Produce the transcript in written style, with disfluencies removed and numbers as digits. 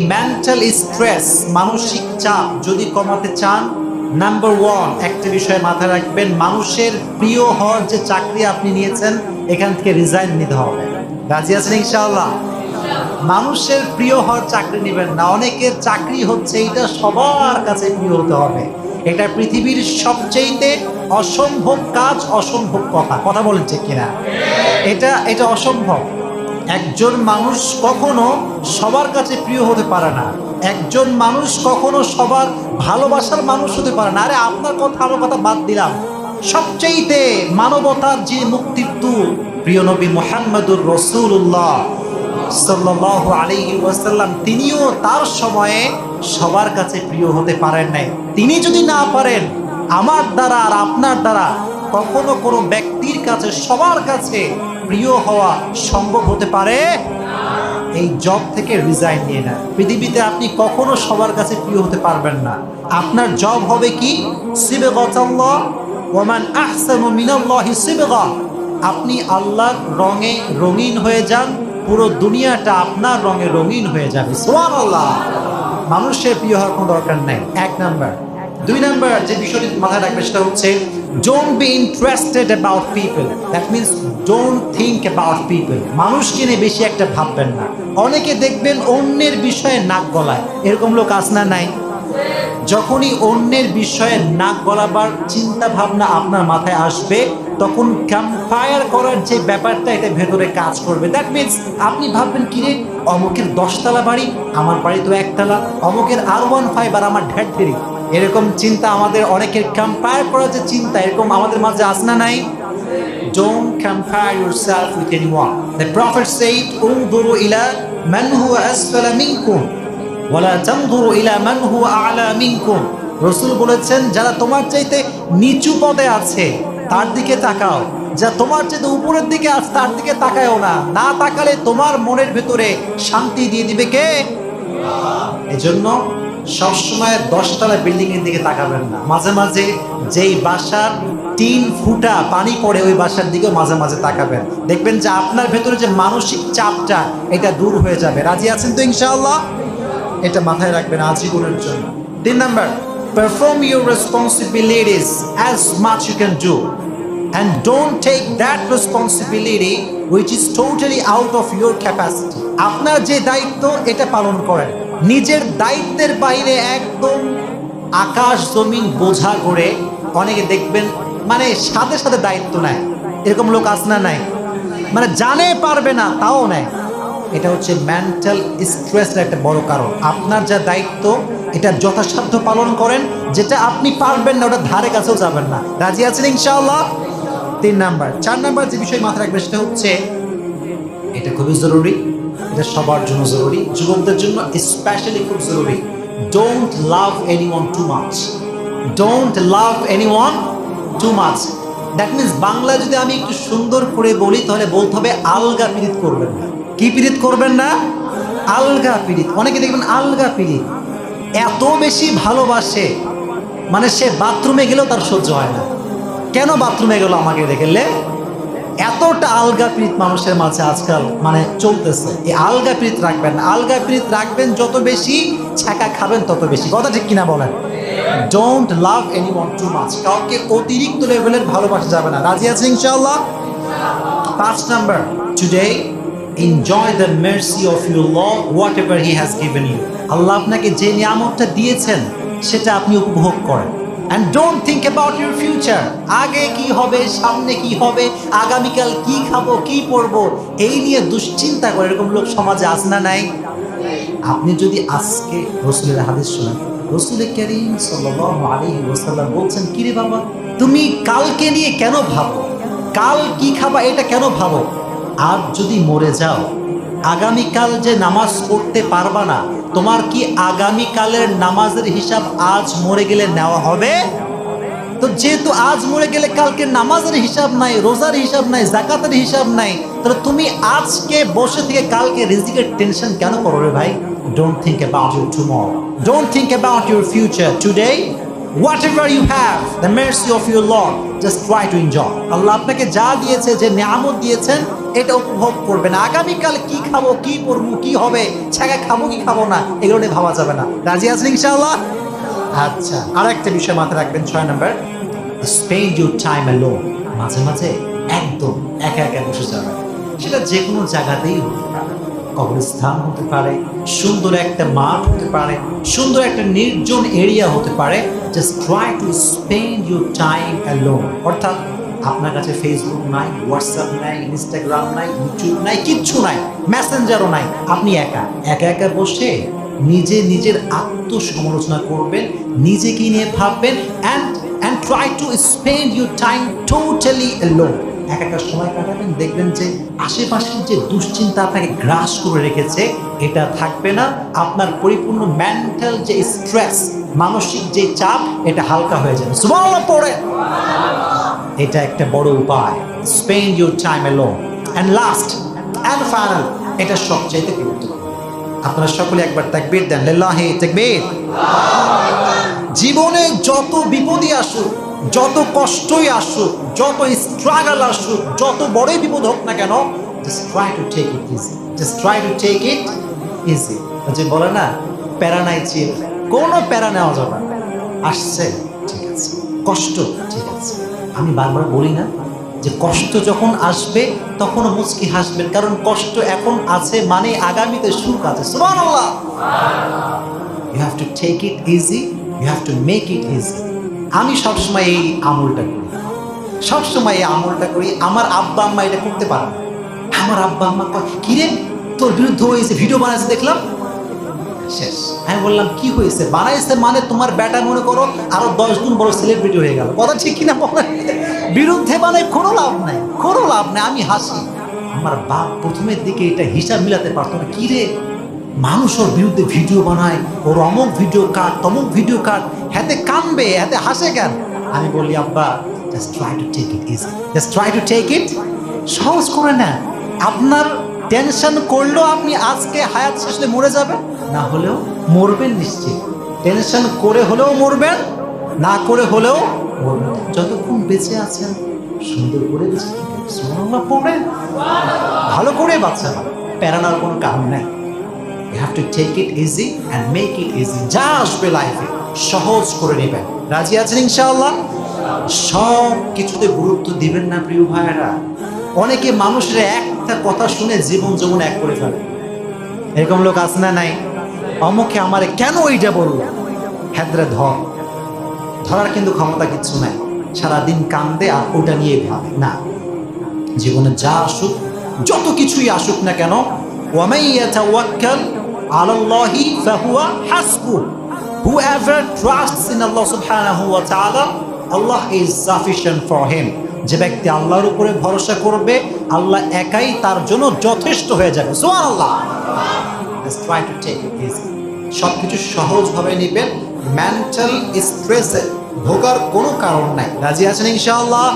Mental stress, মানসিক চাপ যদি কমাতে চান, নাম্বার ওয়ান একটা বিষয় মাথায় রাখবেন, মানুষের প্রিয় হওয়ার যে চাকরি আপনি নিয়েছেন এখান থেকে রিজাইন নিতে হবে। রাজি আছেন ইনশাআল্লাহ? মানুষের প্রিয় হওয়ার চাকরি নেবেন না। অনেকের চাকরি হচ্ছে এটা সবার কাছে প্রিয় হতে হবে। এটা পৃথিবীর সবচেয়ে অসম্ভব কাজ, অসম্ভব কথা। কথা বলেন ঠিক কিনা? এটা অসম্ভব। একজন মানুষ কখনো সবার কাছে প্রিয় হতে পারে না। একজন মানুষ কখনো সবার ভালোবাসার মানুষ হতে পারে না। আরে আপনার কথা আমার কথা বাদ দিলাম, সবচেয়ে মানবতার যে মুক্তির দূত প্রিয় নবী মুহাম্মদুর রাসূলুল্লাহ সাল্লাল্লাহু আলাইহি ওয়াসাল্লাম, তিনিও তার সময়ে সবার কাছে প্রিয় হতে পারেন নাই। তিনি যদি না পারেন, আমার দ্বারা আর আপনার দ্বারা কখনো কোনো ব্যক্তির কাছে সবার কাছে প্রিয় হওয়া সম্ভব হতে পারে? এই জব থেকে রিজাইন নিয়ে না। পৃথিবীতে আপনি কখনো সবার কাছে প্রিয় হতে পারবেন না। আপনার জব হবে কি? সিবগাতাল্লাহ ওয়া মান আহসানু মিনাল্লাহি সিবগা। আপনি আল্লাহর রঙে রঙিন হয়ে যান, পুরো দুনিয়াটা আপনার রঙে রঙিন হয়ে যাবে। সুবহানাল্লাহ। মানুষের প্রিয় হওয়ার কোনো দরকার নেই, এক নাম্বার। দুই নাম্বার যে বিষয়টি মাথায় রাখবে সেটা হচ্ছে don't be interested about people. That means don't think about people. মানুষকে নিয়ে বেশি একটা ভাববেন না। অনেকে দেখবেন অন্যের বিষয়ে নাক গলায়, এরকম লোক আছে না নাই? যখনই অন্যের বিষয়ে নাক গলাবার চিন্তা ভাবনা আপনার মাথায় আসবে, তখন কম্পেয়ার করার যে ব্যাপারটা এটা ভেতরে কাজ করবে। দ্যাট মিনস আপনি ভাববেন কিরে, অমুকের 10তলা বাড়ি, আমার বাড়ি তো 1তলা, অমুকের R15 আর আমার ঢের। এরকম চিন্তা আমাদের অনেকের, কম্পেয়ার করার যে চিন্তা, এরকম আমাদের মাঝে আসে না নাই? Don't compare yourself with anyone. The Prophet said, "Unduru ila man huwa asfala minkum, ওয়ালা তানজুরু ইলা মান হুয়া আ'লা মিনকুম।" রাসূল বলেছেন, যারা তোমার চাইতে নিচু পদে আছে তার দিকে তাকাও, যা তোমার চাইতে উপরের দিকে আছে তার দিকে তাকায়ও না। না তাকালে তোমার মনের ভেতরে শান্তি দিয়ে দিবে কে? এজন্য সবসময় 10তলা বিল্ডিং এর দিকে তাকাবেন না। মাঝে মাঝে যেই বাসার টিন ফুটা পানি পড়ে ওই বাসার দিকেও মাঝে মাঝে তাকাবেন। দেখবেন যে আপনার ভেতরে যে মানসিক চাপটা এটা দূর হয়ে যাবে। রাজি আছেন তো ইনশাআল্লাহ? এটা মাথায় রাখবেন আজীবনের জন্য। 3 number, perform your responsibilities as much you can do and don't take that responsibility which is totally out of your capacity. আপনার যে দায়িত্ব এটা পালন করেন, নিজের দায়িত্বের বাইরে একদম আকাশ জমিন বোঝা করে অনেকে দেখবেন মানে সাথে সাথে দায়িত্ব নেয়। এরকম লোক আছে না নাই? মানে জানে পারবে না তাও নেয়। এটা হচ্ছে মেন্টাল স্ট্রেসের একটা বড় কারণ। আপনার যা দায়িত্ব এটা যথাসাধ্য পালন করেন, যেটা আপনি পারবেন না ওটা ধারে কাছেও যাবেন না। রাজি আছেন ইনশাআল্লাহ? 3 নাম্বার। 4 নাম্বার যে বিষয় মাথায় রাখবেন সেটা হচ্ছে, এটা খুবই জরুরি, এটা সবার জন্য জরুরি, যুবকদের জন্য স্পেশালি খুব জরুরি। Don't love anyone too much. Don't love anyone too much. That means Bangla যদি আমি একটু সুন্দর করে বলি তাহলে বলতে হবে আলগা পীড়িত করবেন না। কি পীড়িত করবেন না? আলগা পীড়িত। অনেকে দেখবেন আলগা পীড়িত, এত বেশি ভালোবাসে মানে সে বাথরুমে গেলেও তার সহ্য হয় না। কেন বাথরুমে গেল আমাকে দেখলে? এতটা আলগা পীড়িত মানুষের মাঝে আজকাল মানে চলতেছে। এই আলগা পীড়িত রাখবেন না। আলগা পীড়িত রাখবেন যত বেশি, ছ্যাঁকা খাবেন তত বেশি। কথা ঠিক কিনা বলেন? Don't love anyone too much. কাউকে অতিরিক্ত লেভেলের ভালোবাসা যাবে না। রাজি আছেন ইনশাআল্লাহ? 5 number, today enjoy the mercy of your Lord whatever he has given you. আল্লাহ আপনাকে যে নিয়ামতটা দিয়েছেন সেটা আপনি উপভোগ করেন। and don't think about your future. আগে কি হবে, সামনে কি হবে, আগামীকাল কি খাবো, কি পরবো, এই নিয়ে দুশ্চিন্তা করে এরকম লোক সমাজে আছে না নাই? আপনি যদি আজকে রাসূলের হাদিস শুনেন, রাসূল কারীম সাল্লাল্লাহু আলাইহি ওয়াসাল্লাম বলছেন, কিরে বাবা তুমি কালকে নিয়ে কেন ভাবো, কাল কি খাবা এটা কেন ভাবো? আজ যদি মরে যাও, আগামীকাল যে নামাজ পড়তে পারবা না, তোমার কি আগামীকালের নামাজের হিসাব আজ মরে গেলে নেওয়া হবে? তো যেহেতু আজ মরে গেলে কালকে নামাজের হিসাব নাই, রোজার হিসাব নাই, যাকাতের হিসাব নাই, তাহলে তুমি আজকে বসে থেকে কালকে রিজিকের টেনশন কেন করো রে ভাই? Don't think about your tomorrow, don't think about your future. Today whatever you have, the mercy of your Lord, just try to enjoy. আল্লাহ আপনাকে যা দিয়েছে, যে নিয়ামত দিয়েছেন, এটা উপভোগ করবেন। আগামীকাল কি খাবো, কি পরবো, কি হবে, ছাগা খাবো কি খাবো না, এগুলো নিয়ে ভাবা যাবে না। রাজি আছেন ইনশাআল্লাহ? আচ্ছা, আরেকটা বিষয় মাথায় রাখবেন, 6 number, spend your time alone. মাঝে মাঝে একদম একা একা বসে যাবেন। সেটা যে কোনো জায়গাতেই হতে পারে, কবরস্থান হতে পারে, সুন্দর একটা মাঠ হতে পারে, সুন্দর একটা নির্জন এরিয়া হতে পারে। Just try to spend your time alone. অর্থাৎ আপনার কাছে ফেসবুক নাই, হোয়াটসঅ্যাপ নাই, ইনস্টাগ্রাম নাই, ইউটিউব নাই, কিচ্ছু নাই, মেসেঞ্জারও নাই। আপনি একা একা একা বসে নিজের আত্মসমালোচনা করবেন, নিজেকে নিয়ে ভাববেন, and try to spend your time totally alone. একটা সময় কাটাবেন, দেখবেন যে আশেপাশের যে দুশ্চিন্তা আপনাকে গ্রাস করে রেখেছে এটা থাকবে না। আপনার পরিপূর্ণ মেন্টাল যে স্ট্রেস, মানসিক যে চাপ, এটা হালকা হয়ে যাবে। সুবহানাল্লাহ পড়ে। এটা একটা বড় উপায়, spend your time alone. And last and final, এটা সবচাইতে গুরুত্বপূর্ণ। আপনারা সকলে একবার তাকবীর দেন, লিল্লাহি তাকবীর। জীবনে যত বিপদই আসুক, যত কষ্টই আসুক, যত স্ট্রাগল আসুক, যত বড়ই বিপদ হোক না কেন, just try to take it easy, just try to take it easy. যে বলে না, প্যারা নাই চিল, কোনো প্যারা নেওয়া যাবে না। আসছে ঠিক আছে, কষ্ট ঠিক আছে। আমি বারবার বলি না যে কষ্ট যখন আসবে তখন মুচকি হাসবেন, কারণ কষ্ট এখন আছে মানে আগামীতে সুখ আছে। সুবহানাল্লাহ। You have to take it easy, you have to make it easy. আমি সবসময় এই আমলটা করি, সবসময় এই আমলটা করি। আমার আব্বা আম্মা এটা করতে পারে না। আমার আব্বা আম্মা কয়, কিরে তোর বিরুদ্ধে হয়েছে, ভিডিও বানাইছে দেখলাম, শেষ। আমি বললাম কি হয়েছে? বানাইছে মানে তোমার বেটা মনে করো আরো 10 গুণ বড় সেলিব্রিটি হয়ে গেল। কথা ঠিক কিনা বলেন? বিরুদ্ধে বানাই কোনো লাভ নাই, কোনো লাভ নাই। আমি হাসি। আমার বাপ প্রথমের দিকে এটা হিসাব মিলাতে পারতো না। কি রে, মানুষ ওর বিরুদ্ধে ভিডিও বানায়, ওর অমুক ভিডিও কাট, তমুক ভিডিও কাট, হাতে কানবে, হাতে হাসে কেন? আমি বলি আব্বা, just try to take it easy, just try to take it. সহজ করে না। আপনার টেনশন করলেও আপনি আজকে হায়াত শেষে মরে যাবেন, না হলেও মরবেন নিশ্চিত। টেনশন করে হলেও মরবেন, না করে হলেও মরবেন। যতক্ষণ বেঁচে আছেন সুন্দর করে বেঁচে থাকেন। সুবহানাল্লাহ পড়েন, ভালো করে বাঁচা, প্যারানোর কোনো কারণ নাই। You have to take it easy and make it easy. যা আসবে লাইফে সহজ করে নেবেন। রাজি আছেন ইনশাআল্লাহ? সব কিছুতে গুরুত্ব দিবেন না প্রিয় ভাইয়েরা। অনেকে মানুষের একটা কথা শুনে জীবন যেমন এক করে ফেলে। এরকম লোক আছে না নাই? অমুকে আমারে কেন এইটা বললো, হেদরে ধরার কিন্তু ক্ষমতা কিচ্ছু নাই। সারাদিন কান্দে আর ওটা নিয়ে ভাবে না। জীবনে যা আসুক, যত কিছুই আসুক না কেন, وَمَن يَتَوَكَّلْ عَلَى اللَّهِ فَهُوَ حَسْبُهُ. Whoever trusts in Allah subhanahu wa ta'ala, Allah is sufficient for him. যে ব্যক্তি আল্লাহর উপরে ভরসা করবে, আল্লাহ একাই তার জন্য যথেষ্ট হয়ে যাবে। সুবহানাল্লাহ। Let's try to take it easy. সবকিছু সহজভাবে নেবেন। মেন্টাল স্ট্রেসে ভোগার কোনো কারণ নাই। রাজি আছেন ইনশাআল্লাহ?